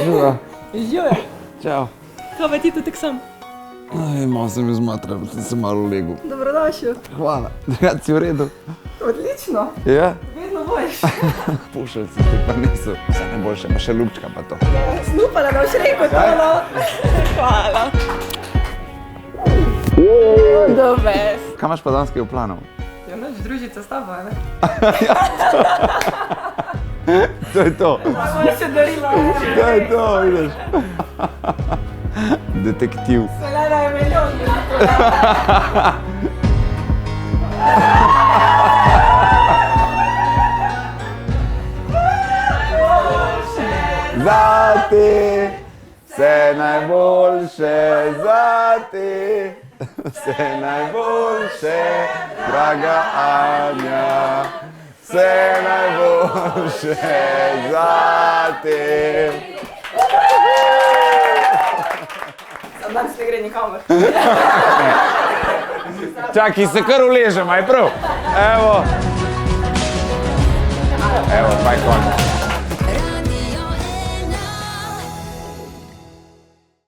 Živa. Živijo. Čau. Kaj pa ti tu tak sam? Malo sem jo zmatral, sem se malo legel. Dobrodošel. Hvala. Drugače si v redu? Odlično. Ja? Vedno boljš. Pušelci ti pa niso. Vse najboljše, pa še ljubčka pa to. Snupala, da boš rekel to, no. Hvala. The best. Kaj imaš pa danes kaj v planu? Ja, noč družica s tabo, ne? To je to. Moje še darilo. To je to, vidiš. Detektiv. Selena je milijon. Zate, vse najboljše zate, vse najboljše, draga Anja, vse najboljše zate. Sam danes ne gre nikamor. Čakaj, se kar uležem, aj prav? Evo, pa je konec.